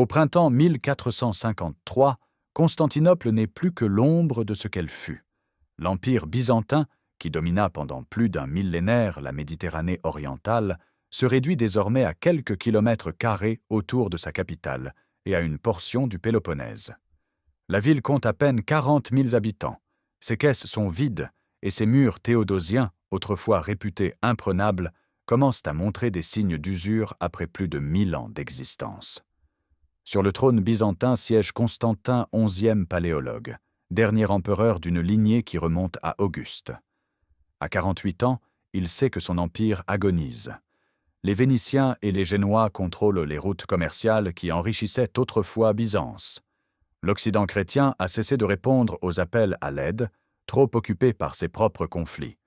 Au printemps 1453, Constantinople n'est plus que l'ombre de ce qu'elle fut. L'Empire byzantin, qui domina pendant plus d'un millénaire la Méditerranée orientale, se réduit désormais à quelques kilomètres carrés autour de sa capitale et à une portion du Péloponnèse. La ville compte à peine 40 000 habitants. Ses caisses sont vides et ses murs théodosiens, autrefois réputés imprenables, commencent à montrer des signes d'usure après plus de 1000 ans d'existence. Sur le trône byzantin siège Constantin XIe Paléologue, dernier empereur d'une lignée qui remonte à Auguste. À 48 ans, il sait que son empire agonise. Les Vénitiens et les Génois contrôlent les routes commerciales qui enrichissaient autrefois Byzance. L'Occident chrétien a cessé de répondre aux appels à l'aide, trop occupé par ses propres conflits.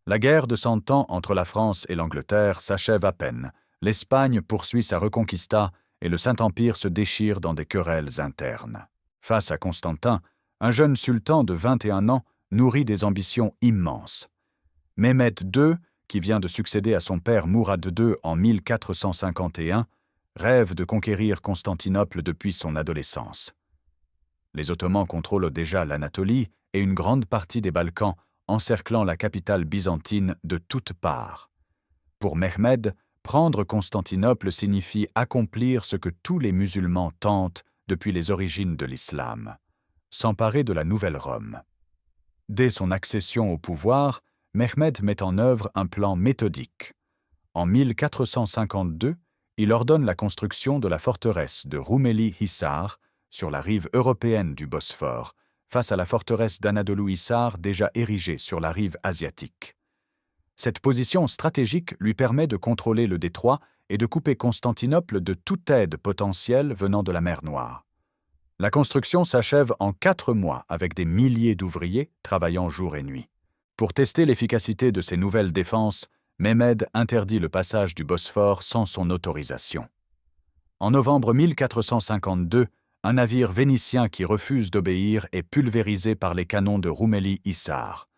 La guerre de 100 ans entre la France et l'Angleterre s'achève à peine. L'Espagne poursuit sa reconquista et le Saint-Empire se déchire dans des querelles internes. Face à Constantin, un jeune sultan de 21 ans nourrit des ambitions immenses. Mehmed II, qui vient de succéder à son père Mourad II en 1451, rêve de conquérir Constantinople depuis son adolescence. Les Ottomans contrôlent déjà l'Anatolie et une grande partie des Balkans, encerclant la capitale byzantine de toutes parts. Pour Mehmed, prendre Constantinople signifie accomplir ce que tous les musulmans tentent depuis les origines de l'islam, s'emparer de la Nouvelle Rome. Dès son accession au pouvoir, Mehmed met en œuvre un plan méthodique. En 1452, il ordonne la construction de la forteresse de Roumeli-Hissar, sur la rive européenne du Bosphore, face à la forteresse d'Anadolu-Hissar déjà érigée sur la rive asiatique. Cette position stratégique lui permet de contrôler le détroit et de couper Constantinople de toute aide potentielle venant de la mer Noire. La construction s'achève en 4 mois avec des milliers d'ouvriers travaillant jour et nuit. Pour tester l'efficacité de ces nouvelles défenses, Mehmed interdit le passage du Bosphore sans son autorisation. En novembre 1452, un navire vénitien qui refuse d'obéir est pulvérisé par les canons de Roumeli-Hissar.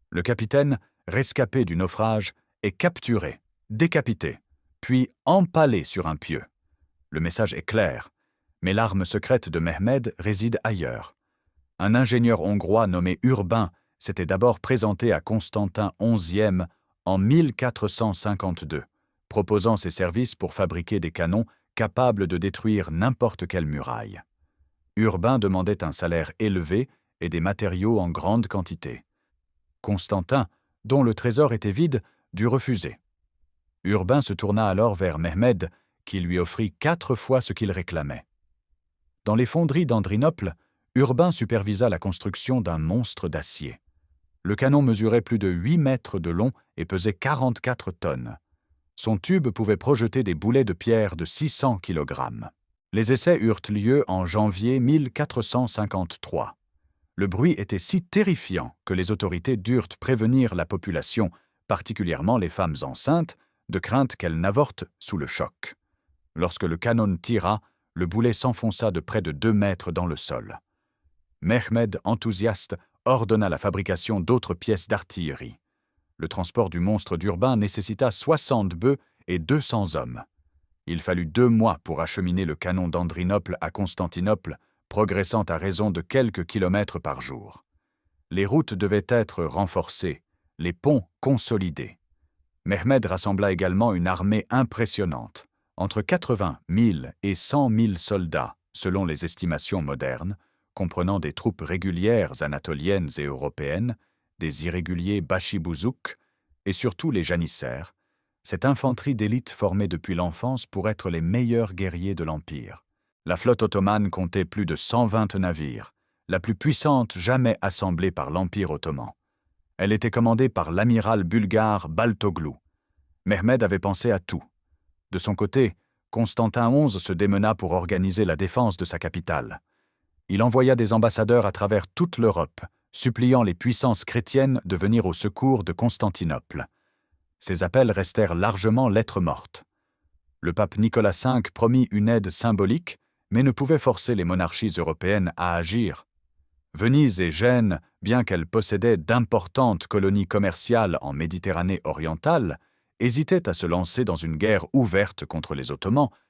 Le capitaine, rescapé du naufrage, est capturé, décapité, puis empalé sur un pieu. Le message est clair, mais l'arme secrète de Mehmed réside ailleurs. Un ingénieur hongrois nommé Urbain s'était d'abord présenté à Constantin XIe en 1452, proposant ses services pour fabriquer des canons capables de détruire n'importe quelle muraille. Urbain demandait un salaire élevé et des matériaux en grande quantité. Constantin, dont le trésor était vide, dut refuser. Urbain se tourna alors vers Mehmed, qui lui offrit 4 fois ce qu'il réclamait. Dans les fonderies d'Andrinople, Urbain supervisa la construction d'un monstre d'acier. Le canon mesurait plus de 8 mètres de long et pesait 44 tonnes. Son tube pouvait projeter des boulets de pierre de 600 kg. Les essais eurent lieu en janvier 1453. Le bruit était si terrifiant que les autorités durent prévenir la population, particulièrement les femmes enceintes, de crainte qu'elles n'avortent sous le choc. Lorsque le canon tira, le boulet s'enfonça de près de 2 mètres dans le sol. Mehmed, enthousiaste, ordonna la fabrication d'autres pièces d'artillerie. Le transport du monstre d'Urbain nécessita 60 bœufs et 200 hommes. Il fallut 2 mois pour acheminer le canon d'Andrinople à Constantinople, progressant à raison de quelques kilomètres par jour. Les routes devaient être renforcées, les ponts consolidés. Mehmed rassembla également une armée impressionnante, entre 80 000 et 100 000 soldats, selon les estimations modernes, comprenant des troupes régulières anatoliennes et européennes, des irréguliers bachibouzouk et surtout les janissaires, cette infanterie d'élite formée depuis l'enfance pour être les meilleurs guerriers de l'Empire. La flotte ottomane comptait plus de 120 navires, la plus puissante jamais assemblée par l'Empire ottoman. Elle était commandée par l'amiral bulgare Baltoglu. Mehmed avait pensé à tout. De son côté, Constantin XI se démena pour organiser la défense de sa capitale. Il envoya des ambassadeurs à travers toute l'Europe, suppliant les puissances chrétiennes de venir au secours de Constantinople. Ces appels restèrent largement lettre morte. Le pape Nicolas V promit une aide symbolique, mais ne pouvait forcer les monarchies européennes à agir. Venise et Gênes, bien qu'elles possédaient d'importantes colonies commerciales en Méditerranée orientale, hésitaient à se lancer dans une guerre ouverte contre les Ottomans,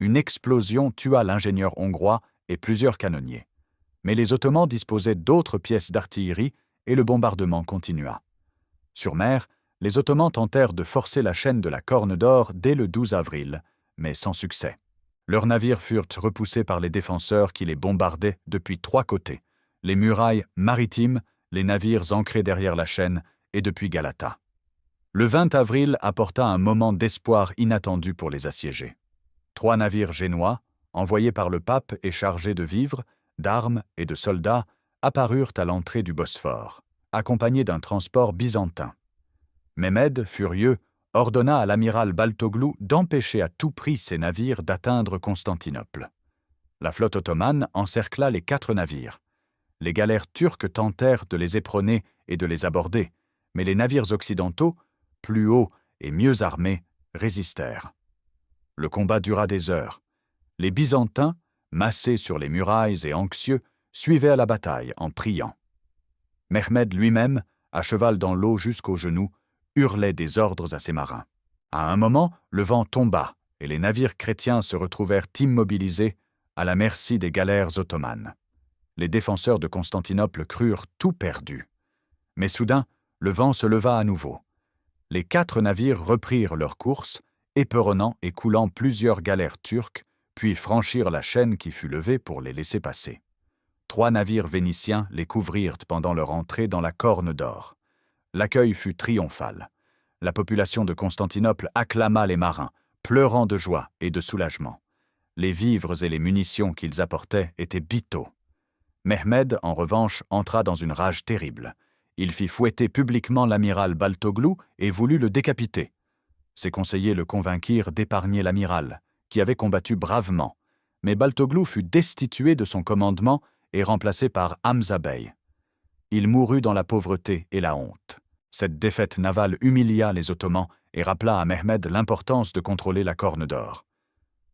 Une explosion tua l'ingénieur hongrois et plusieurs canonniers. Mais les Ottomans disposaient d'autres pièces d'artillerie et le bombardement continua. Sur mer, les Ottomans tentèrent de forcer la chaîne de la Corne d'Or dès le 12 avril, mais sans succès. Leurs navires furent repoussés par les défenseurs qui les bombardaient depuis 3 côtés, les murailles maritimes, les navires ancrés derrière la chaîne et depuis Galata. Le 20 avril apporta un moment d'espoir inattendu pour les assiégés. 3 navires génois, envoyés par le pape et chargés de vivres, d'armes et de soldats, apparurent à l'entrée du Bosphore, accompagnés d'un transport byzantin. Mehmed, furieux, ordonna à l'amiral Baltoglou d'empêcher à tout prix ces navires d'atteindre Constantinople. La flotte ottomane encercla les 4 navires. Les galères turques tentèrent de les éperonner et de les aborder, mais les navires occidentaux, plus hauts et mieux armés, résistèrent. Le combat dura des heures. Les Byzantins, massés sur les murailles et anxieux, suivaient à la bataille en priant. Mehmed lui-même, à cheval dans l'eau jusqu'aux genoux, hurlait des ordres à ses marins. À un moment, le vent tomba et les navires chrétiens se retrouvèrent immobilisés à la merci des galères ottomanes. Les défenseurs de Constantinople crurent tout perdu. Mais soudain, le vent se leva à nouveau. Les 4 navires reprirent leur course, éperonnant et coulant plusieurs galères turques, puis franchirent la chaîne qui fut levée pour les laisser passer. 3 navires vénitiens les couvrirent pendant leur entrée dans la Corne d'Or. L'accueil fut triomphal. La population de Constantinople acclama les marins, pleurant de joie et de soulagement. Les vivres et les munitions qu'ils apportaient étaient bitaux. Mehmed, en revanche, entra dans une rage terrible. Il fit fouetter publiquement l'amiral Baltoglou et voulut le décapiter. Ses conseillers le convainquirent d'épargner l'amiral, qui avait combattu bravement, mais Baltoglou fut destitué de son commandement et remplacé par Hamza Bey. Il mourut dans la pauvreté et la honte. Cette défaite navale humilia les Ottomans et rappela à Mehmed l'importance de contrôler la Corne d'Or.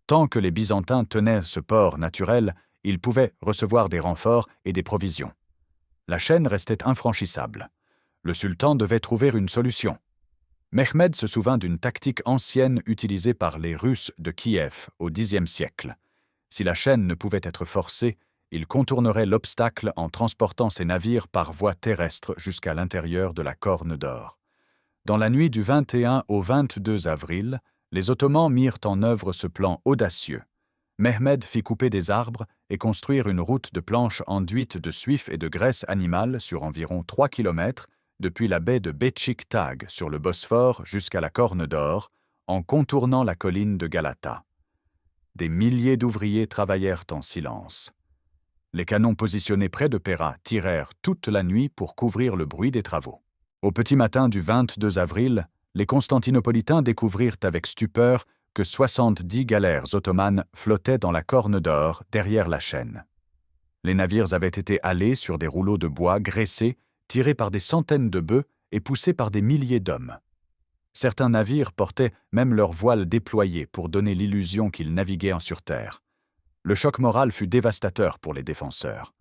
Tant que les Byzantins tenaient ce port naturel, ils pouvaient recevoir des renforts et des provisions. La chaîne restait infranchissable. Le sultan devait trouver une solution. Mehmed se souvint d'une tactique ancienne utilisée par les Russes de Kiev au Xe siècle. Si la chaîne ne pouvait être forcée, il contournerait l'obstacle en transportant ses navires par voie terrestre jusqu'à l'intérieur de la Corne d'Or. Dans la nuit du 21 au 22 avril, les Ottomans mirent en œuvre ce plan audacieux. Mehmed fit couper des arbres et construire une route de planches enduites de suif et de graisse animale sur environ 3 kilomètres depuis la baie de Beşiktaş sur le Bosphore jusqu'à la Corne d'Or, en contournant la colline de Galata. Des milliers d'ouvriers travaillèrent en silence. Les canons positionnés près de Pera tirèrent toute la nuit pour couvrir le bruit des travaux. Au petit matin du 22 avril, les Constantinopolitains découvrirent avec stupeur que 70 galères ottomanes flottaient dans la Corne d'Or derrière la chaîne. Les navires avaient été halés sur des rouleaux de bois graissés, tirés par des centaines de bœufs et poussés par des milliers d'hommes. Certains navires portaient même leurs voiles déployées pour donner l'illusion qu'ils naviguaient sur terre. Le choc moral fut dévastateur pour les défenseurs.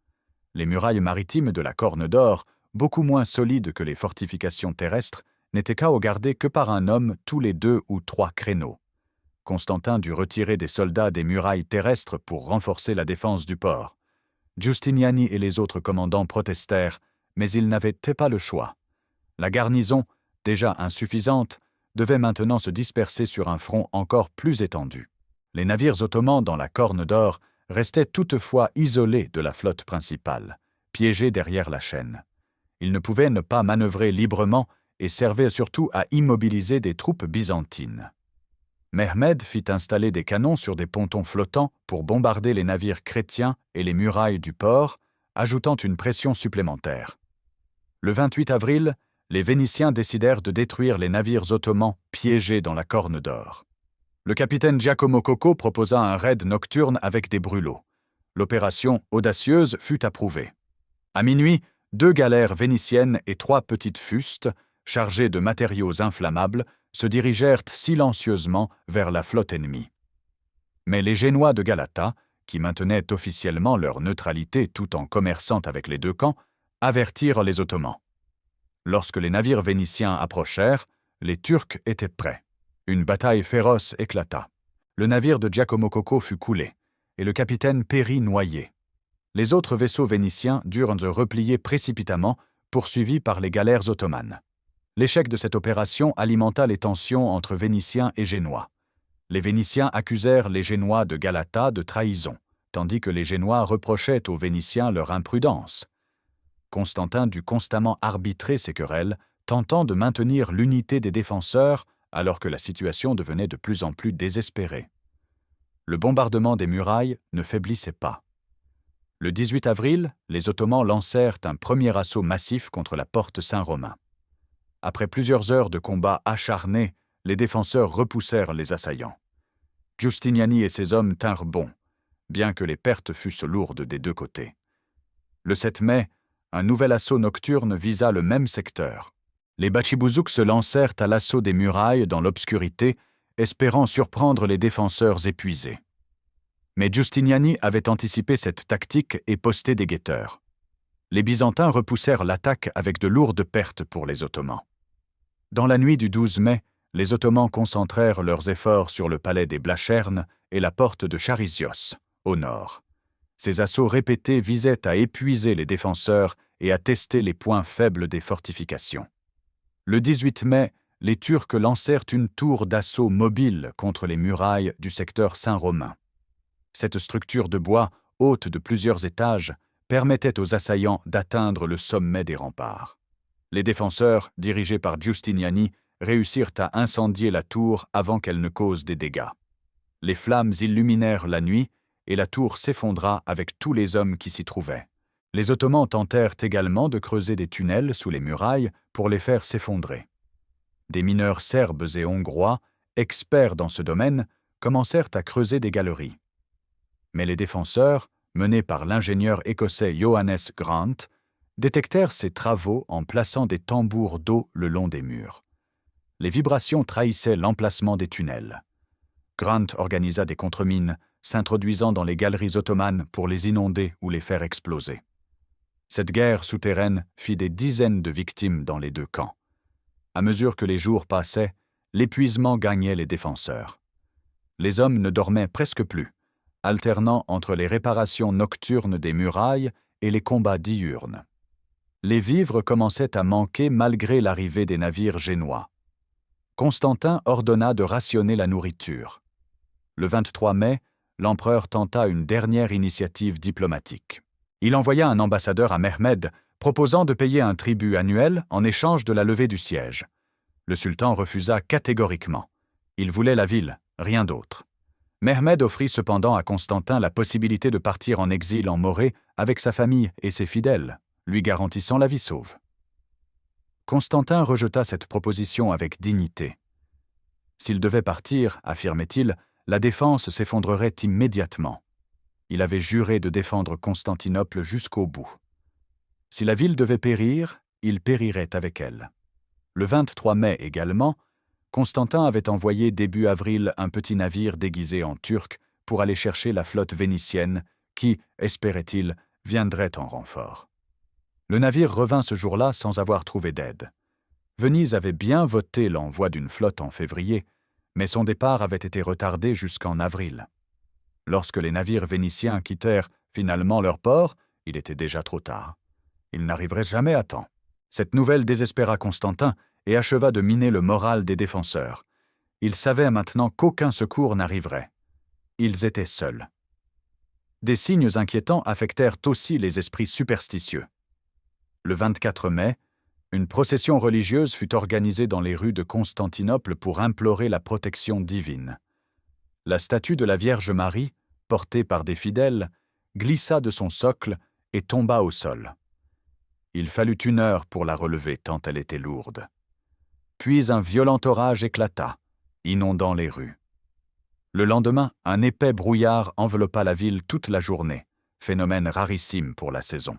Les murailles maritimes de la Corne d'Or, beaucoup moins solides que les fortifications terrestres, n'étaient qu'à garder que par un homme tous les 2 ou 3 créneaux. Constantin dut retirer des soldats des murailles terrestres pour renforcer la défense du port. Giustiniani et les autres commandants protestèrent, mais ils n'avaient pas le choix. La garnison, déjà insuffisante, devait maintenant se disperser sur un front encore plus étendu. Les navires ottomans dans la Corne d'Or restaient toutefois isolés de la flotte principale, piégés derrière la chaîne. Ils ne pouvaient ne pas manœuvrer librement et servaient surtout à immobiliser des troupes byzantines. Mehmed fit installer des canons sur des pontons flottants pour bombarder les navires chrétiens et les murailles du port, ajoutant une pression supplémentaire. Le 28 avril, les Vénitiens décidèrent de détruire les navires ottomans piégés dans la Corne d'Or. Le capitaine Giacomo Cocco proposa un raid nocturne avec des brûlots. L'opération audacieuse fut approuvée. À minuit, 2 galères vénitiennes et 3 petites fustes, chargées de matériaux inflammables, se dirigèrent silencieusement vers la flotte ennemie. Mais les Génois de Galata, qui maintenaient officiellement leur neutralité tout en commerçant avec les 2 camps, avertirent les Ottomans. Lorsque les navires vénitiens approchèrent, les Turcs étaient prêts. Une bataille féroce éclata. Le navire de Giacomo Cocco fut coulé, et le capitaine périt noyé. Les autres vaisseaux vénitiens durent se replier précipitamment, poursuivis par les galères ottomanes. L'échec de cette opération alimenta les tensions entre Vénitiens et Génois. Les Vénitiens accusèrent les Génois de Galata de trahison, tandis que les Génois reprochaient aux Vénitiens leur imprudence. Constantin dut constamment arbitrer ces querelles, tentant de maintenir l'unité des défenseurs alors que la situation devenait de plus en plus désespérée. Le bombardement des murailles ne faiblissait pas. Le 18 avril, les Ottomans lancèrent un premier assaut massif contre la porte Saint-Romain. Après plusieurs heures de combats acharnés, les défenseurs repoussèrent les assaillants. Giustiniani et ses hommes tinrent bon, bien que les pertes fussent lourdes des deux côtés. Le 7 mai, un nouvel assaut nocturne visa le même secteur. Les Bachibouzouk se lancèrent à l'assaut des murailles dans l'obscurité, espérant surprendre les défenseurs épuisés. Mais Giustiniani avait anticipé cette tactique et posté des guetteurs. Les Byzantins repoussèrent l'attaque avec de lourdes pertes pour les Ottomans. Dans la nuit du 12 mai, les Ottomans concentrèrent leurs efforts sur le palais des Blachernes et la porte de Charizios, au nord. Ces assauts répétés visaient à épuiser les défenseurs et à tester les points faibles des fortifications. Le 18 mai, les Turcs lancèrent une tour d'assaut mobile contre les murailles du secteur Saint-Romain. Cette structure de bois, haute de plusieurs étages, permettait aux assaillants d'atteindre le sommet des remparts. Les défenseurs, dirigés par Giustiniani, réussirent à incendier la tour avant qu'elle ne cause des dégâts. Les flammes illuminèrent la nuit et la tour s'effondra avec tous les hommes qui s'y trouvaient. Les Ottomans tentèrent également de creuser des tunnels sous les murailles pour les faire s'effondrer. Des mineurs serbes et hongrois, experts dans ce domaine, commencèrent à creuser des galeries. Mais les défenseurs, menés par l'ingénieur écossais Johannes Grant, détectèrent ces travaux en plaçant des tambours d'eau le long des murs. Les vibrations trahissaient l'emplacement des tunnels. Grant organisa des contremines, s'introduisant dans les galeries ottomanes pour les inonder ou les faire exploser. Cette guerre souterraine fit des dizaines de victimes dans les deux camps. À mesure que les jours passaient, l'épuisement gagnait les défenseurs. Les hommes ne dormaient presque plus, alternant entre les réparations nocturnes des murailles et les combats diurnes. Les vivres commençaient à manquer malgré l'arrivée des navires génois. Constantin ordonna de rationner la nourriture. Le 23 mai, l'empereur tenta une dernière initiative diplomatique. Il envoya un ambassadeur à Mehmed, proposant de payer un tribut annuel en échange de la levée du siège. Le sultan refusa catégoriquement. Il voulait la ville, rien d'autre. Mehmed offrit cependant à Constantin la possibilité de partir en exil en Morée avec sa famille et ses fidèles, lui garantissant la vie sauve. Constantin rejeta cette proposition avec dignité. S'il devait partir, affirmait-il, la défense s'effondrerait immédiatement. Il avait juré de défendre Constantinople jusqu'au bout. Si la ville devait périr, il périrait avec elle. Le 23 mai également, Constantin avait envoyé début avril un petit navire déguisé en turc pour aller chercher la flotte vénitienne qui, espérait-il, viendrait en renfort. Le navire revint ce jour-là sans avoir trouvé d'aide. Venise avait bien voté l'envoi d'une flotte en février, mais son départ avait été retardé jusqu'en avril. Lorsque les navires vénitiens quittèrent finalement leur port, il était déjà trop tard. Ils n'arriveraient jamais à temps. Cette nouvelle désespéra Constantin et acheva de miner le moral des défenseurs. Ils savaient maintenant qu'aucun secours n'arriverait. Ils étaient seuls. Des signes inquiétants affectèrent aussi les esprits superstitieux. Le 24 mai, une procession religieuse fut organisée dans les rues de Constantinople pour implorer la protection divine. La statue de la Vierge Marie, portée par des fidèles, glissa de son socle et tomba au sol. Il fallut 1 heure pour la relever tant elle était lourde. Puis un violent orage éclata, inondant les rues. Le lendemain, un épais brouillard enveloppa la ville toute la journée, phénomène rarissime pour la saison.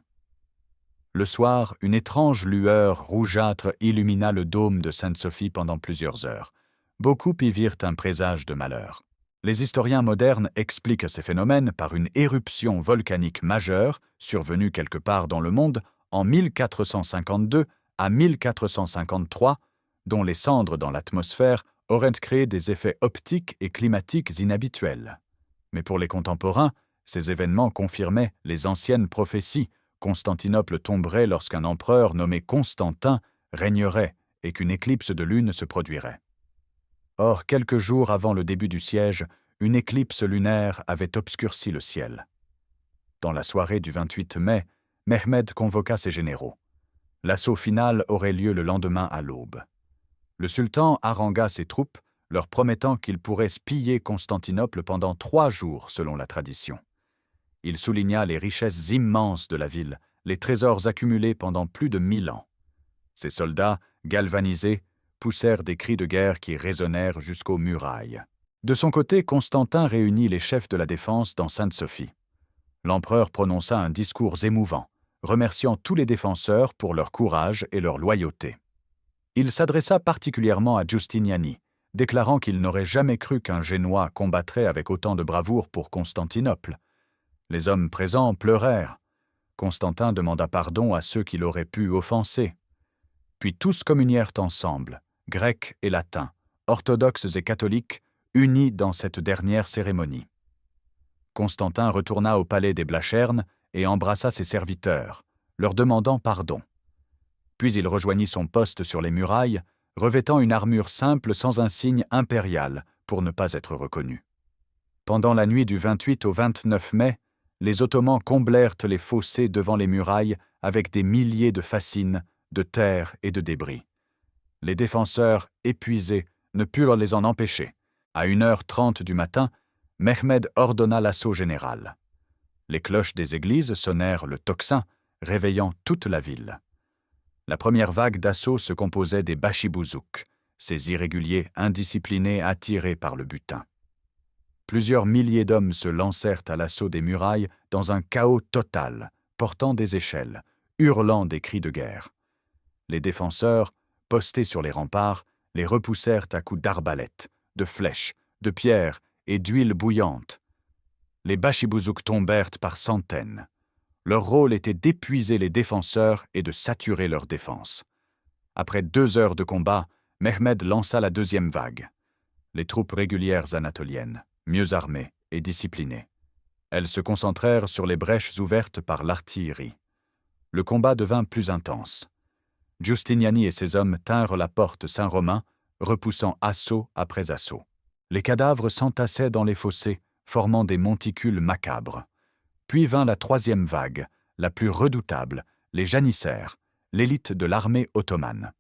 Le soir, une étrange lueur rougeâtre illumina le dôme de Sainte-Sophie pendant plusieurs heures. Beaucoup y virent un présage de malheur. Les historiens modernes expliquent ces phénomènes par une éruption volcanique majeure survenue quelque part dans le monde en 1452 à 1453, dont les cendres dans l'atmosphère auraient créé des effets optiques et climatiques inhabituels. Mais pour les contemporains, ces événements confirmaient les anciennes prophéties. Constantinople tomberait lorsqu'un empereur nommé Constantin régnerait et qu'une éclipse de lune se produirait. Or, quelques jours avant le début du siège, une éclipse lunaire avait obscurci le ciel. Dans la soirée du 28 mai, Mehmed convoqua ses généraux. L'assaut final aurait lieu le lendemain à l'aube. Le sultan harangua ses troupes, leur promettant qu'il pourrait piller Constantinople pendant 3 jours selon la tradition. Il souligna les richesses immenses de la ville, les trésors accumulés pendant plus de 1000 ans. Ses soldats, galvanisés, poussèrent des cris de guerre qui résonnèrent jusqu'aux murailles. De son côté, Constantin réunit les chefs de la défense dans Sainte-Sophie. L'empereur prononça un discours émouvant, remerciant tous les défenseurs pour leur courage et leur loyauté. Il s'adressa particulièrement à Giustiniani, déclarant qu'il n'aurait jamais cru qu'un Génois combattrait avec autant de bravoure pour Constantinople. Les hommes présents pleurèrent. Constantin demanda pardon à ceux qui l'auraient pu offenser. Puis tous communièrent ensemble, grecs et latins, orthodoxes et catholiques, unis dans cette dernière cérémonie. Constantin retourna au palais des Blachern et embrassa ses serviteurs, leur demandant pardon. Puis il rejoignit son poste sur les murailles, revêtant une armure simple sans insigne impérial pour ne pas être reconnu. Pendant la nuit du 28 au 29 mai, les Ottomans comblèrent les fossés devant les murailles avec des milliers de fascines, de terre et de débris. Les défenseurs, épuisés, ne purent les en empêcher. À 1h30 du matin, Mehmed ordonna l'assaut général. Les cloches des églises sonnèrent le tocsin, réveillant toute la ville. La première vague d'assaut se composait des bachibouzouk, ces irréguliers indisciplinés attirés par le butin. Plusieurs milliers d'hommes se lancèrent à l'assaut des murailles dans un chaos total, portant des échelles, hurlant des cris de guerre. Les défenseurs, postés sur les remparts, les repoussèrent à coups d'arbalètes, de flèches, de pierres et d'huile bouillante. Les bachibouzouk tombèrent par centaines. Leur rôle était d'épuiser les défenseurs et de saturer leur défense. Après 2 heures de combat, Mehmed lança la deuxième vague. Les troupes régulières anatoliennes, mieux armées et disciplinées. Elles se concentrèrent sur les brèches ouvertes par l'artillerie. Le combat devint plus intense. Giustiniani et ses hommes tinrent la porte Saint-Romain, repoussant assaut après assaut. Les cadavres s'entassaient dans les fossés, formant des monticules macabres. Puis vint la troisième vague, la plus redoutable, les janissaires, l'élite de l'armée ottomane.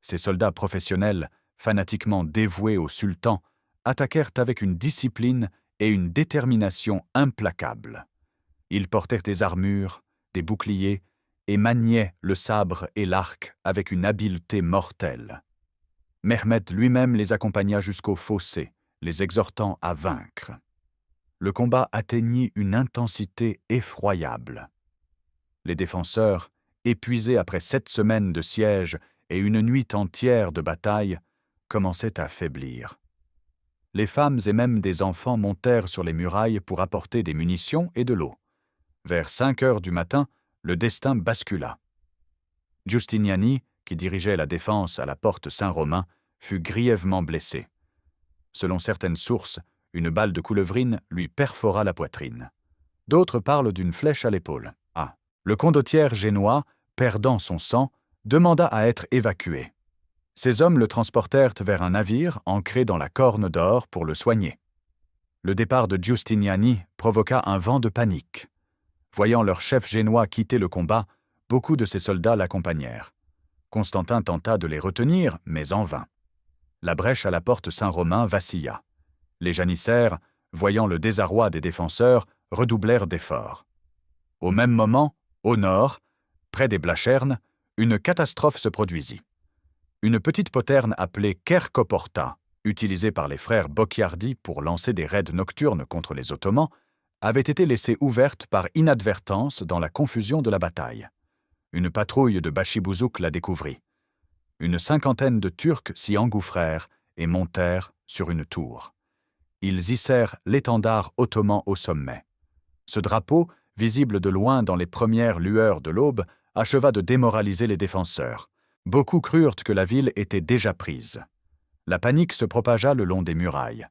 Ces soldats professionnels, fanatiquement dévoués au sultan, attaquèrent avec une discipline et une détermination implacables. Ils portèrent des armures, des boucliers, et maniaient le sabre et l'arc avec une habileté mortelle. Mehmed lui-même les accompagna jusqu'au fossé, les exhortant à vaincre. Le combat atteignit une intensité effroyable. Les défenseurs, épuisés après 7 semaines de siège et une nuit entière de bataille, commençaient à faiblir. Les femmes et même des enfants montèrent sur les murailles pour apporter des munitions et de l'eau. Vers 5 heures du matin, le destin bascula. Giustiniani, qui dirigeait la défense à la porte Saint-Romain, fut grièvement blessé. Selon certaines sources, une balle de coulevrine lui perfora la poitrine. D'autres parlent d'une flèche à l'épaule. Le condottiere génois, perdant son sang, demanda à être évacué. Ses hommes le transportèrent vers un navire ancré dans la Corne d'Or pour le soigner. Le départ de Giustiniani provoqua un vent de panique. Voyant leur chef génois quitter le combat, beaucoup de ses soldats l'accompagnèrent. Constantin tenta de les retenir, mais en vain. La brèche à la porte Saint-Romain vacilla. Les janissaires, voyant le désarroi des défenseurs, redoublèrent d'efforts. Au même moment, au nord, près des Blachern, une catastrophe se produisit. Une petite poterne appelée Kerkoporta, utilisée par les frères Bocchiardi pour lancer des raids nocturnes contre les Ottomans, avait été laissée ouverte par inadvertance dans la confusion de la bataille. Une patrouille de bachibouzouk la découvrit. Une 50aine de Turcs s'y engouffrèrent et montèrent sur une tour. Ils hissèrent l'étendard ottoman au sommet. Ce drapeau, visible de loin dans les premières lueurs de l'aube, acheva de démoraliser les défenseurs. Beaucoup crurent que la ville était déjà prise. La panique se propagea le long des murailles.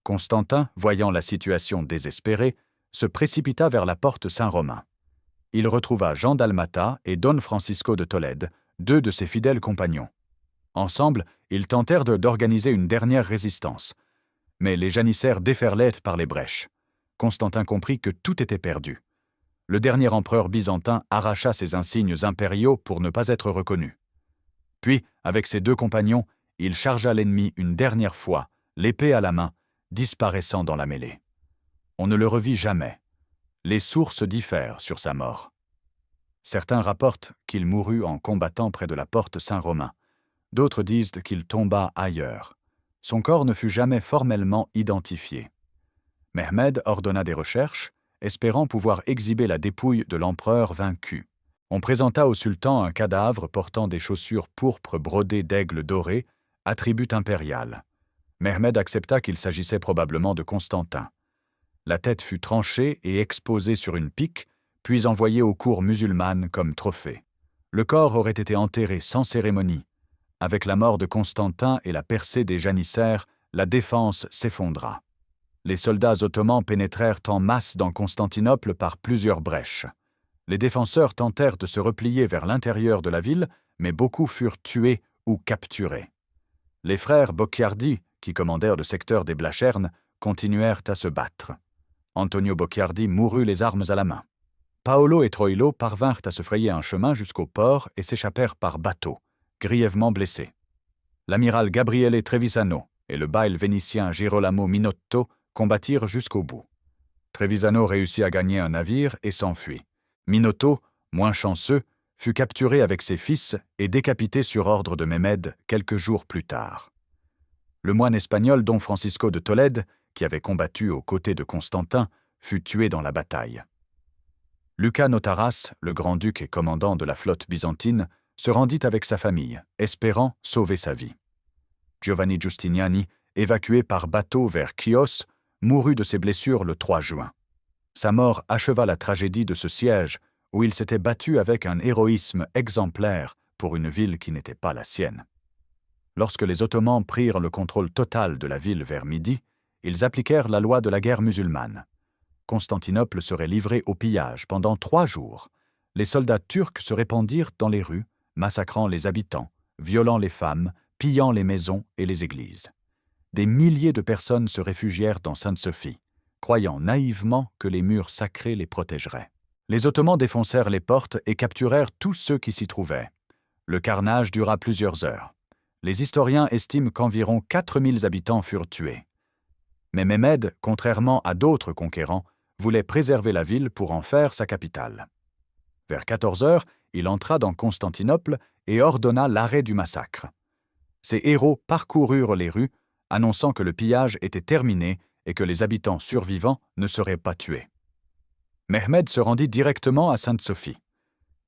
Constantin, voyant la situation désespérée, se précipita vers la porte Saint-Romain. Il retrouva Jean d'Almata et Don Francisco de Tolède, deux de ses fidèles compagnons. Ensemble, ils tentèrent d'organiser une dernière résistance. Mais les janissaires déferlèrent par les brèches. Constantin comprit que tout était perdu. Le dernier empereur byzantin arracha ses insignes impériaux pour ne pas être reconnu. Puis, avec ses deux compagnons, il chargea l'ennemi une dernière fois, l'épée à la main, disparaissant dans la mêlée. On ne le revit jamais. Les sources diffèrent sur sa mort. Certains rapportent qu'il mourut en combattant près de la porte Saint-Romain. D'autres disent qu'il tomba ailleurs. Son corps ne fut jamais formellement identifié. Mehmed ordonna des recherches, espérant pouvoir exhiber la dépouille de l'empereur vaincu. On présenta au sultan un cadavre portant des chaussures pourpres brodées d'aigles dorés, attribut impérial. Mehmed accepta qu'il s'agissait probablement de Constantin. La tête fut tranchée et exposée sur une pique, puis envoyée aux cours musulmanes comme trophée. Le corps aurait été enterré sans cérémonie. Avec la mort de Constantin et la percée des janissaires, la défense s'effondra. Les soldats ottomans pénétrèrent en masse dans Constantinople par plusieurs brèches. Les défenseurs tentèrent de se replier vers l'intérieur de la ville, mais beaucoup furent tués ou capturés. Les frères Bocchiardi, qui commandèrent le secteur des Blachernes, continuèrent à se battre. Antonio Bocchiardi mourut les armes à la main. Paolo et Troilo parvinrent à se frayer un chemin jusqu'au port et s'échappèrent par bateau, grièvement blessés. L'amiral Gabriele Trevisano et le bail vénitien Girolamo Minotto combattirent jusqu'au bout. Trevisano réussit à gagner un navire et s'enfuit. Minotto, moins chanceux, fut capturé avec ses fils et décapité sur ordre de Mehmed quelques jours plus tard. Le moine espagnol Don Francisco de Tolède, qui avait combattu aux côtés de Constantin, fut tué dans la bataille. Lucas Notaras, le grand-duc et commandant de la flotte byzantine, se rendit avec sa famille, espérant sauver sa vie. Giovanni Giustiniani, évacué par bateau vers Chios, mourut de ses blessures le 3 juin. Sa mort acheva la tragédie de ce siège où il s'était battu avec un héroïsme exemplaire pour une ville qui n'était pas la sienne. Lorsque les Ottomans prirent le contrôle total de la ville vers midi, ils appliquèrent la loi de la guerre musulmane. Constantinople serait livrée au pillage pendant 3 jours. Les soldats turcs se répandirent dans les rues, massacrant les habitants, violant les femmes, pillant les maisons et les églises. Des milliers de personnes se réfugièrent dans Sainte-Sophie, croyant naïvement que les murs sacrés les protégeraient. Les Ottomans défoncèrent les portes et capturèrent tous ceux qui s'y trouvaient. Le carnage dura plusieurs heures. Les historiens estiment qu'environ 4000 habitants furent tués. Mais Mehmed, contrairement à d'autres conquérants, voulait préserver la ville pour en faire sa capitale. Vers 14 heures, il entra dans Constantinople et ordonna l'arrêt du massacre. Ses héros parcoururent les rues, annonçant que le pillage était terminé et que les habitants survivants ne seraient pas tués. Mehmed se rendit directement à Sainte-Sophie.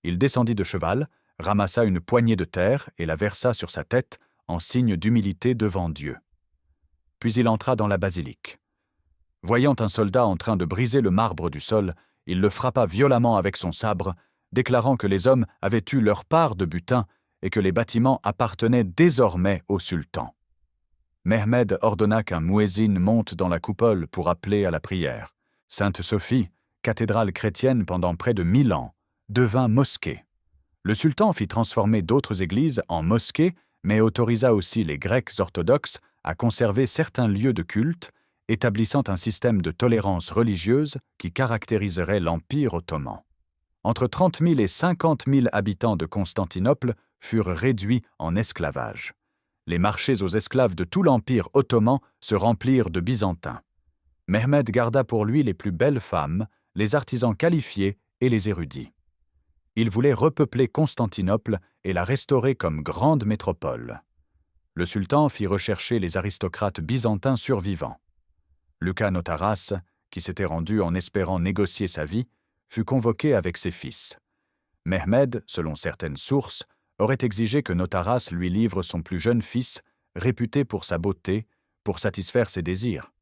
Il descendit de cheval, ramassa une poignée de terre et la versa sur sa tête en signe d'humilité devant Dieu. Puis il entra dans la basilique. Voyant un soldat en train de briser le marbre du sol, il le frappa violemment avec son sabre, déclarant que les hommes avaient eu leur part de butin et que les bâtiments appartenaient désormais au sultan. Mehmed ordonna qu'un muezzin monte dans la coupole pour appeler à la prière. Sainte-Sophie, cathédrale chrétienne pendant près de 1000 ans, devint mosquée. Le sultan fit transformer d'autres églises en mosquées, mais autorisa aussi les Grecs orthodoxes à conserver certains lieux de culte, établissant un système de tolérance religieuse qui caractériserait l'Empire ottoman. Entre 30 000 et 50 000 habitants de Constantinople furent réduits en esclavage. Les marchés aux esclaves de tout l'Empire ottoman se remplirent de Byzantins. Mehmed garda pour lui les plus belles femmes, les artisans qualifiés et les érudits. Il voulait repeupler Constantinople et la restaurer comme grande métropole. Le sultan fit rechercher les aristocrates byzantins survivants. Lucas Notaras, qui s'était rendu en espérant négocier sa vie, fut convoqué avec ses fils. Mehmed, selon certaines sources, aurait exigé que Notaras lui livre son plus jeune fils, réputé pour sa beauté, pour satisfaire ses désirs.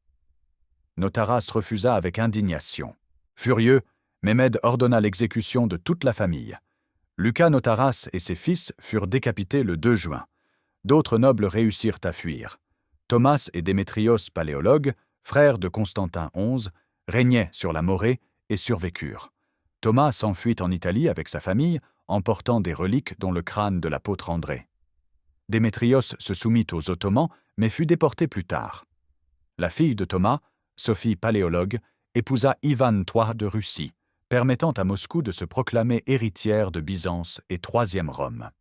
Notaras refusa avec indignation. Furieux, Mehmed ordonna l'exécution de toute la famille. Lucas Notaras et ses fils furent décapités le 2 juin. D'autres nobles réussirent à fuir. Thomas et Démétrios Paléologue, frères de Constantin XI, régnaient sur la Morée et survécurent. Thomas s'enfuit en Italie avec sa famille, emportant des reliques dont le crâne de l'apôtre André. Démétrios se soumit aux Ottomans, mais fut déporté plus tard. La fille de Thomas, Sophie Paléologue, épousa Ivan III de Russie, permettant à Moscou de se proclamer héritière de Byzance et troisième Rome.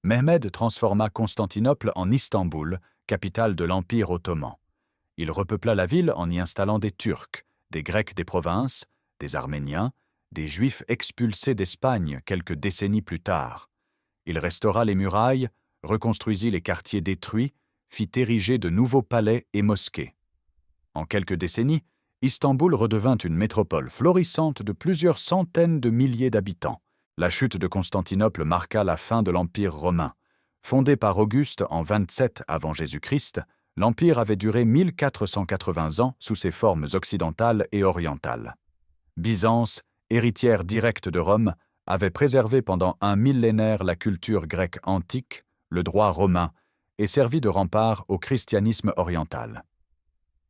Mehmed transforma Constantinople en Istanbul, capitale de l'Empire ottoman. Il repeupla la ville en y installant des Turcs, des Grecs des provinces, des Arméniens, des Juifs expulsés d'Espagne quelques décennies plus tard. Il restaura les murailles, reconstruisit les quartiers détruits, fit ériger de nouveaux palais et mosquées. En quelques décennies, Istanbul redevint une métropole florissante de plusieurs centaines de milliers d'habitants. La chute de Constantinople marqua la fin de l'Empire romain. Fondé par Auguste en 27 avant Jésus-Christ, l'Empire avait duré 1480 ans sous ses formes occidentales et orientales. Byzance, héritière directe de Rome, avait préservé pendant un millénaire la culture grecque antique, le droit romain, et servi de rempart au christianisme oriental.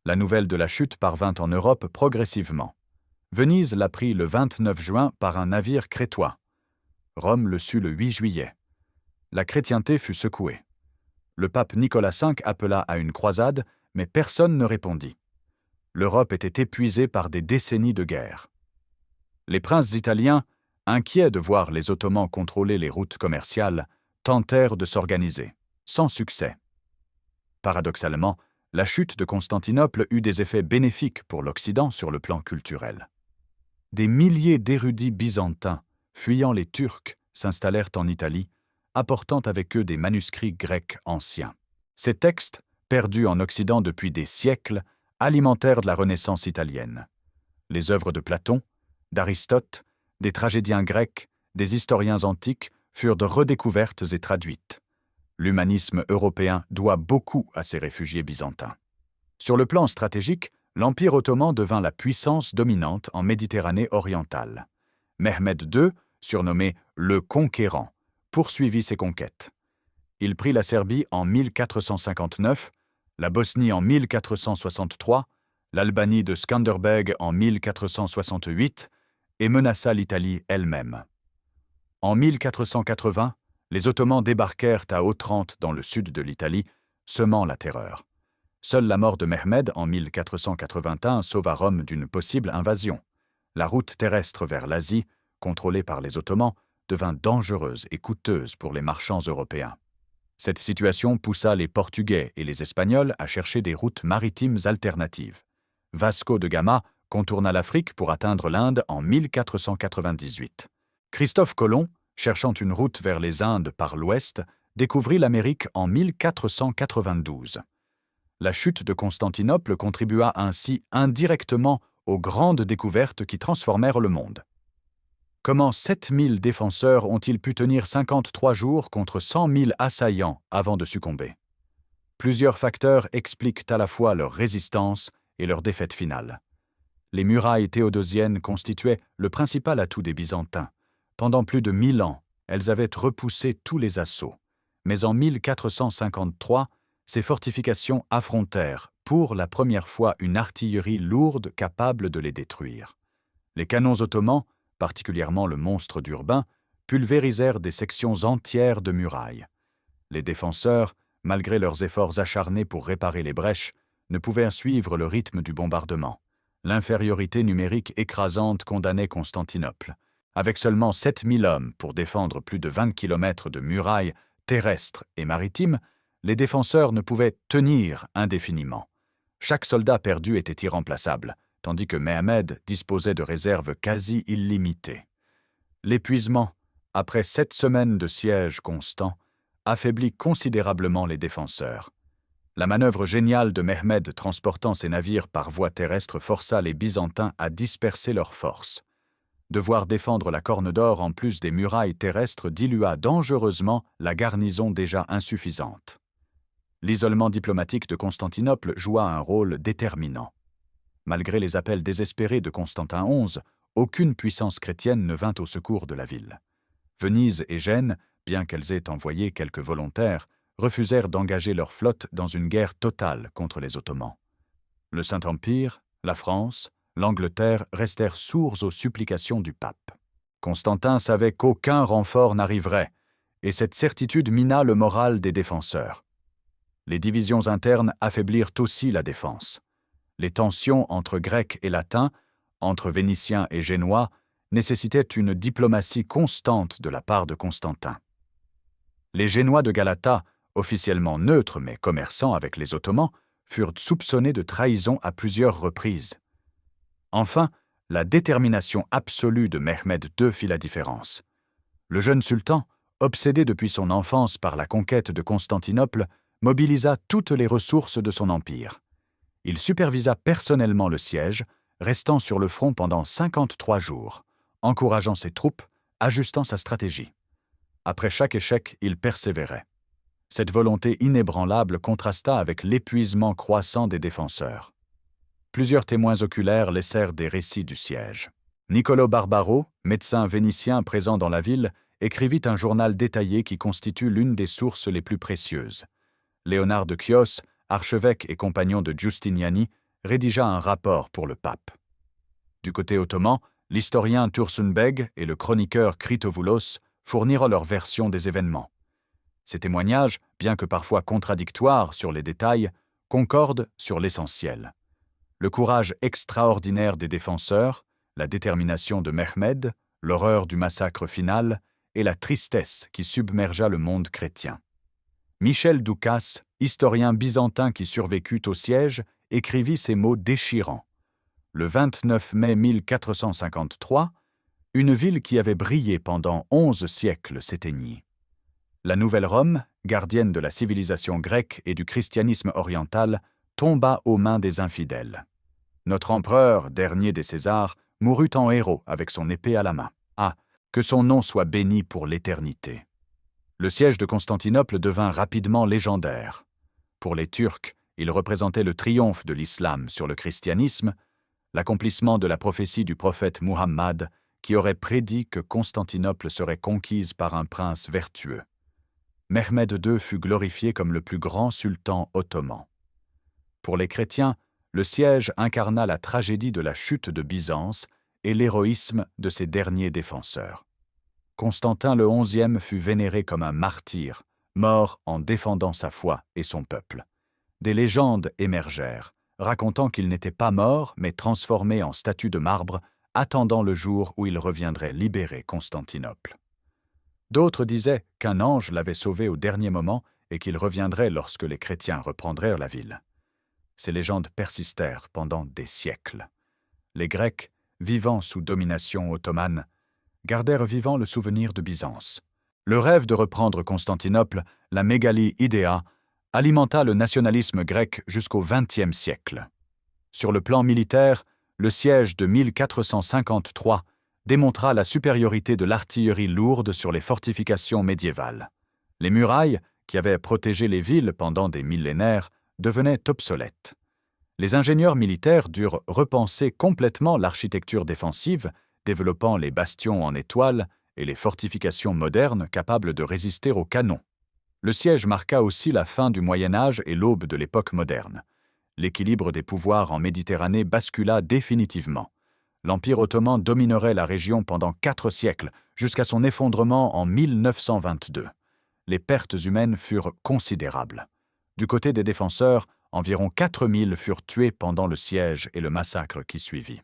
La nouvelle de la chute parvint en Europe progressivement. Venise l'apprit le 29 juin par un navire crétois. Rome le sut le 8 juillet. La chrétienté fut secouée. Le pape Nicolas V appela à une croisade, mais personne ne répondit. L'Europe était épuisée par des décennies de guerre. Les princes italiens, inquiets de voir les Ottomans contrôler les routes commerciales, tentèrent de s'organiser, sans succès. Paradoxalement, la chute de Constantinople eut des effets bénéfiques pour l'Occident sur le plan culturel. Des milliers d'érudits byzantins, fuyant les Turcs, s'installèrent en Italie, apportant avec eux des manuscrits grecs anciens. Ces textes, perdus en Occident depuis des siècles, alimentèrent de la Renaissance italienne. Les œuvres de Platon, d'Aristote, des tragédiens grecs, des historiens antiques furent redécouvertes et traduites. L'humanisme européen doit beaucoup à ces réfugiés byzantins. Sur le plan stratégique, l'Empire ottoman devint la puissance dominante en Méditerranée orientale. Mehmed II, surnommé le Conquérant, poursuivit ses conquêtes. Il prit la Serbie en 1459, la Bosnie en 1463, l'Albanie de Skanderbeg en 1468 et menaça l'Italie elle-même. En 1480, les Ottomans débarquèrent à Otrante dans le sud de l'Italie, semant la terreur. Seule la mort de Mehmed en 1481 sauva Rome d'une possible invasion. La route terrestre vers l'Asie, contrôlée par les Ottomans, devint dangereuse et coûteuse pour les marchands européens. Cette situation poussa les Portugais et les Espagnols à chercher des routes maritimes alternatives. Vasco de Gama contourna l'Afrique pour atteindre l'Inde en 1498. Christophe Colomb, cherchant une route vers les Indes par l'ouest, découvrit l'Amérique en 1492. La chute de Constantinople contribua ainsi indirectement aux grandes découvertes qui transformèrent le monde. Comment 7000 défenseurs ont-ils pu tenir 53 jours contre 100 000 assaillants avant de succomber? Plusieurs facteurs expliquent à la fois leur résistance et leur défaite finale. Les murailles théodosiennes constituaient le principal atout des Byzantins. Pendant plus de 1000 ans, elles avaient repoussé tous les assauts. Mais en 1453, ces fortifications affrontèrent pour la première fois une artillerie lourde capable de les détruire. Les canons ottomans, particulièrement le monstre d'Urbain, pulvérisèrent des sections entières de murailles. Les défenseurs, malgré leurs efforts acharnés pour réparer les brèches, ne pouvaient suivre le rythme du bombardement. L'infériorité numérique écrasante condamnait Constantinople. Avec seulement 7000 hommes pour défendre plus de 20 km de murailles terrestres et maritimes, les défenseurs ne pouvaient tenir indéfiniment. Chaque soldat perdu était irremplaçable, tandis que Mehmed disposait de réserves quasi illimitées. L'épuisement, après 7 semaines de siège constant, affaiblit considérablement les défenseurs. La manœuvre géniale de Mehmed transportant ses navires par voie terrestre força les Byzantins à disperser leurs forces. Devoir défendre la Corne d'Or en plus des murailles terrestres dilua dangereusement la garnison déjà insuffisante. L'isolement diplomatique de Constantinople joua un rôle déterminant. Malgré les appels désespérés de Constantin XI, aucune puissance chrétienne ne vint au secours de la ville. Venise et Gênes, bien qu'elles aient envoyé quelques volontaires, refusèrent d'engager leur flotte dans une guerre totale contre les Ottomans. Le Saint-Empire, la France, l'Angleterre restèrent sourds aux supplications du pape. Constantin savait qu'aucun renfort n'arriverait, et cette certitude mina le moral des défenseurs. Les divisions internes affaiblirent aussi la défense. Les tensions entre Grecs et Latins, entre Vénitiens et Génois, nécessitaient une diplomatie constante de la part de Constantin. Les Génois de Galata, officiellement neutres mais commerçants avec les Ottomans, furent soupçonnés de trahison à plusieurs reprises. Enfin, la détermination absolue de Mehmed II fit la différence. Le jeune sultan, obsédé depuis son enfance par la conquête de Constantinople, mobilisa toutes les ressources de son empire. Il supervisa personnellement le siège, restant sur le front pendant 53 jours, encourageant ses troupes, ajustant sa stratégie. Après chaque échec, il persévérait. Cette volonté inébranlable contrasta avec l'épuisement croissant des défenseurs. Plusieurs témoins oculaires laissèrent des récits du siège. Niccolò Barbaro, médecin vénitien présent dans la ville, écrivit un journal détaillé qui constitue l'une des sources les plus précieuses. Léonard de Chios, archevêque et compagnon de Giustiniani, rédigea un rapport pour le pape. Du côté ottoman, l'historien Tursunbeg et le chroniqueur Kritovoulos fournirent leur version des événements. Ces témoignages, bien que parfois contradictoires sur les détails, concordent sur l'essentiel. Le courage extraordinaire des défenseurs, la détermination de Mehmed, l'horreur du massacre final et la tristesse qui submergea le monde chrétien. Michel Doukas, historien byzantin qui survécut au siège, écrivit ces mots déchirants. Le 29 mai 1453, une ville qui avait brillé pendant 11 siècles s'éteignit. La Nouvelle Rome, gardienne de la civilisation grecque et du christianisme oriental, tomba aux mains des infidèles. Notre empereur, dernier des Césars, mourut en héros avec son épée à la main. Ah, que son nom soit béni pour l'éternité. Le siège de Constantinople devint rapidement légendaire. Pour les Turcs, il représentait le triomphe de l'islam sur le christianisme, l'accomplissement de la prophétie du prophète Muhammad qui aurait prédit que Constantinople serait conquise par un prince vertueux. Mehmed II fut glorifié comme le plus grand sultan ottoman. Pour les chrétiens, le siège incarna la tragédie de la chute de Byzance et l'héroïsme de ses derniers défenseurs. Constantin le XIe fut vénéré comme un martyr, mort en défendant sa foi et son peuple. Des légendes émergèrent, racontant qu'il n'était pas mort, mais transformé en statue de marbre, attendant le jour où il reviendrait libérer Constantinople. D'autres disaient qu'un ange l'avait sauvé au dernier moment et qu'il reviendrait lorsque les chrétiens reprendraient la ville. Ces légendes persistèrent pendant des siècles. Les Grecs, vivant sous domination ottomane, gardèrent vivant le souvenir de Byzance. Le rêve de reprendre Constantinople, la mégalie idéa, alimenta le nationalisme grec jusqu'au XXe siècle. Sur le plan militaire, le siège de 1453 démontra la supériorité de l'artillerie lourde sur les fortifications médiévales. Les murailles, qui avaient protégé les villes pendant des millénaires, devenaient obsolètes. Les ingénieurs militaires durent repenser complètement l'architecture défensive, développant les bastions en étoiles et les fortifications modernes capables de résister aux canons. Le siège marqua aussi la fin du Moyen Âge et l'aube de l'époque moderne. L'équilibre des pouvoirs en Méditerranée bascula définitivement. L'Empire ottoman dominerait la région pendant 4 siècles, jusqu'à son effondrement en 1922. Les pertes humaines furent considérables. Du côté des défenseurs, environ 4000 furent tués pendant le siège et le massacre qui suivit.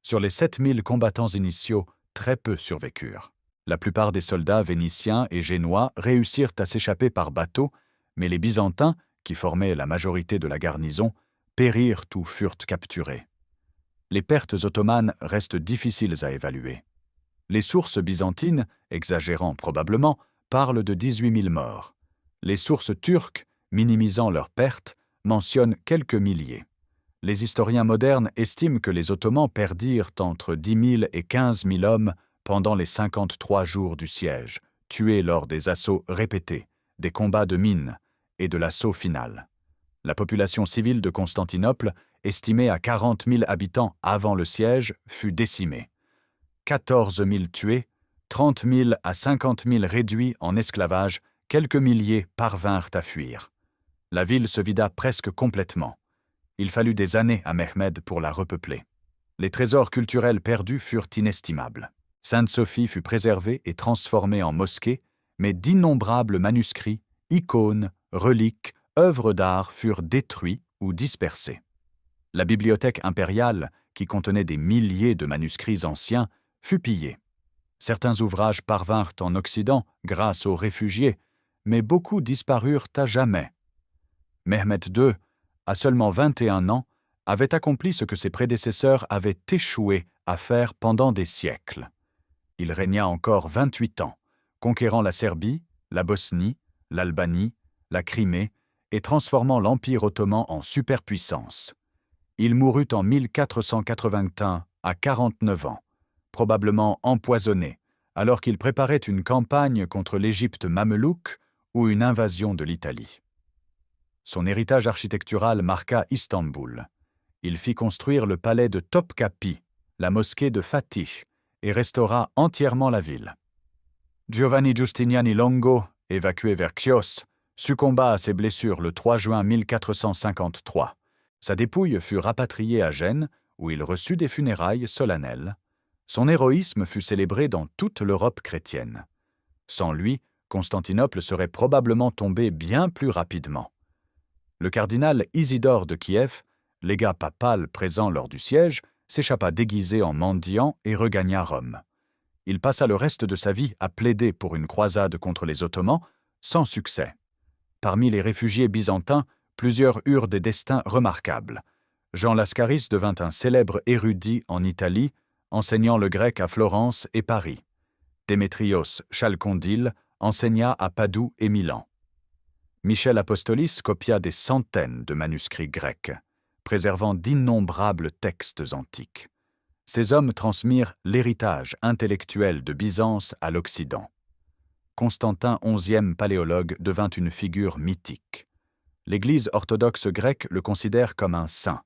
Sur les 7000 combattants initiaux, très peu survécurent. La plupart des soldats vénitiens et génois réussirent à s'échapper par bateau, mais les Byzantins, qui formaient la majorité de la garnison, périrent ou furent capturés. Les pertes ottomanes restent difficiles à évaluer. Les sources byzantines, exagérant probablement, parlent de 18 000 morts. Les sources turques, minimisant leurs pertes, mentionnent quelques milliers. Les historiens modernes estiment que les Ottomans perdirent entre 10 000 et 15 000 hommes pendant les 53 jours du siège, tués lors des assauts répétés, des combats de mines et de l'assaut final. La population civile de Constantinople, estimée à 40 000 habitants avant le siège, fut décimée. 14 000 tués, 30 000 à 50 000 réduits en esclavage, quelques milliers parvinrent à fuir. La ville se vida presque complètement. Il fallut des années à Mehmed pour la repeupler. Les trésors culturels perdus furent inestimables. Sainte-Sophie fut préservée et transformée en mosquée, mais d'innombrables manuscrits, icônes, reliques, œuvres d'art furent détruits ou dispersés. La bibliothèque impériale, qui contenait des milliers de manuscrits anciens, fut pillée. Certains ouvrages parvinrent en Occident grâce aux réfugiés, mais beaucoup disparurent à jamais. Mehmed II, à seulement 21 ans, avait accompli ce que ses prédécesseurs avaient échoué à faire pendant des siècles. Il régna encore 28 ans, conquérant la Serbie, la Bosnie, l'Albanie, la Crimée et transformant l'Empire ottoman en superpuissance. Il mourut en 1481 à 49 ans, probablement empoisonné, alors qu'il préparait une campagne contre l'Égypte mamelouk ou une invasion de l'Italie. Son héritage architectural marqua Istanbul. Il fit construire le palais de Topkapi, la mosquée de Fatih, et restaura entièrement la ville. Giovanni Giustiniani Longo, évacué vers Chios, succomba à ses blessures le 3 juin 1453. Sa dépouille fut rapatriée à Gênes, où il reçut des funérailles solennelles. Son héroïsme fut célébré dans toute l'Europe chrétienne. Sans lui, Constantinople serait probablement tombée bien plus rapidement. Le cardinal Isidore de Kiev, légat papal présent lors du siège, s'échappa déguisé en mendiant et regagna Rome. Il passa le reste de sa vie à plaider pour une croisade contre les Ottomans, sans succès. Parmi les réfugiés byzantins, plusieurs eurent des destins remarquables. Jean Lascaris devint un célèbre érudit en Italie, enseignant le grec à Florence et Paris. Démétrios Chalcondyle enseigna à Padoue et Milan. Michel Apostolis copia des centaines de manuscrits grecs, préservant d'innombrables textes antiques. Ces hommes transmirent l'héritage intellectuel de Byzance à l'Occident. Constantin, 11e paléologue, devint une figure mythique. L'Église orthodoxe grecque le considère comme un saint,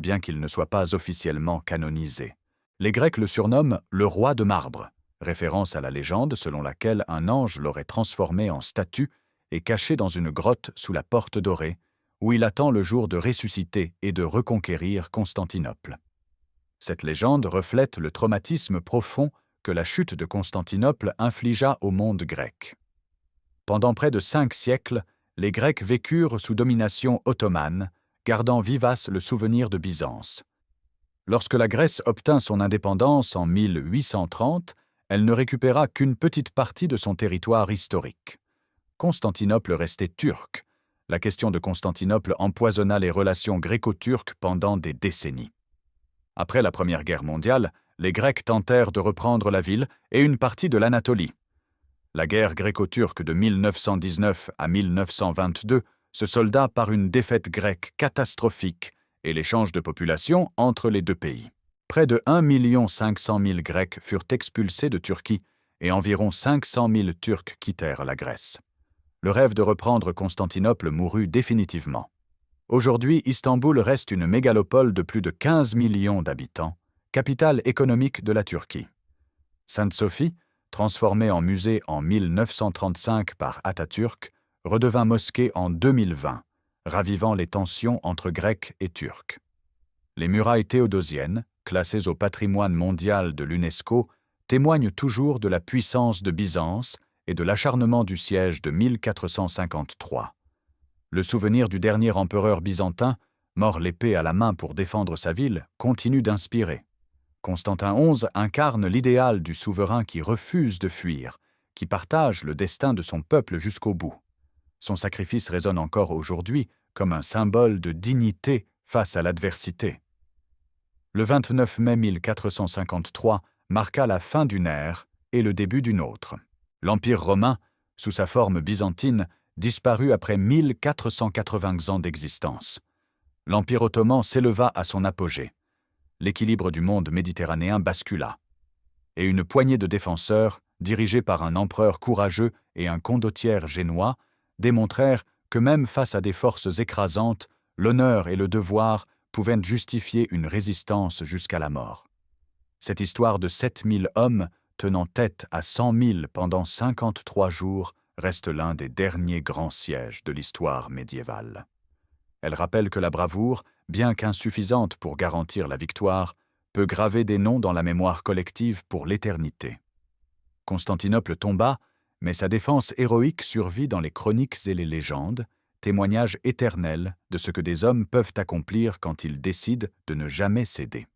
bien qu'il ne soit pas officiellement canonisé. Les Grecs le surnomment le roi de marbre, référence à la légende selon laquelle un ange l'aurait transformé en statue et caché dans une grotte sous la porte dorée, où il attend le jour de ressusciter et de reconquérir Constantinople. Cette légende reflète le traumatisme profond que la chute de Constantinople infligea au monde grec. Pendant près de 5 siècles, les Grecs vécurent sous domination ottomane, gardant vivace le souvenir de Byzance. Lorsque la Grèce obtint son indépendance en 1830, elle ne récupéra qu'une petite partie de son territoire historique. Constantinople restait turque. La question de Constantinople empoisonna les relations gréco-turques pendant des décennies. Après la Première Guerre mondiale, les Grecs tentèrent de reprendre la ville et une partie de l'Anatolie. La guerre gréco-turque de 1919 à 1922 se solda par une défaite grecque catastrophique et l'échange de population entre les deux pays. Près de 1 500 000 Grecs furent expulsés de Turquie et environ 500 000 Turcs quittèrent la Grèce. Le rêve de reprendre Constantinople mourut définitivement. Aujourd'hui, Istanbul reste une mégalopole de plus de 15 millions d'habitants, capitale économique de la Turquie. Sainte-Sophie, transformée en musée en 1935 par Atatürk, redevint mosquée en 2020, ravivant les tensions entre Grecs et Turcs. Les murailles théodosiennes, classées au patrimoine mondial de l'UNESCO, témoignent toujours de la puissance de Byzance et de l'acharnement du siège de 1453. Le souvenir du dernier empereur byzantin, mort l'épée à la main pour défendre sa ville, continue d'inspirer. Constantin XI incarne l'idéal du souverain qui refuse de fuir, qui partage le destin de son peuple jusqu'au bout. Son sacrifice résonne encore aujourd'hui comme un symbole de dignité face à l'adversité. Le 29 mai 1453 marqua la fin d'une ère et le début d'une autre. L'Empire romain, sous sa forme byzantine, disparut après 1480 ans d'existence. L'Empire ottoman s'éleva à son apogée. L'équilibre du monde méditerranéen bascula. Et une poignée de défenseurs, dirigés par un empereur courageux et un condottière génois, démontrèrent que même face à des forces écrasantes, l'honneur et le devoir pouvaient justifier une résistance jusqu'à la mort. Cette histoire de 7000 hommes tenant tête à 100 000 pendant 53 jours reste l'un des derniers grands sièges de l'histoire médiévale. Elle rappelle que la bravoure, bien qu'insuffisante pour garantir la victoire, peut graver des noms dans la mémoire collective pour l'éternité. Constantinople tomba, mais sa défense héroïque survit dans les chroniques et les légendes, témoignage éternel de ce que des hommes peuvent accomplir quand ils décident de ne jamais céder.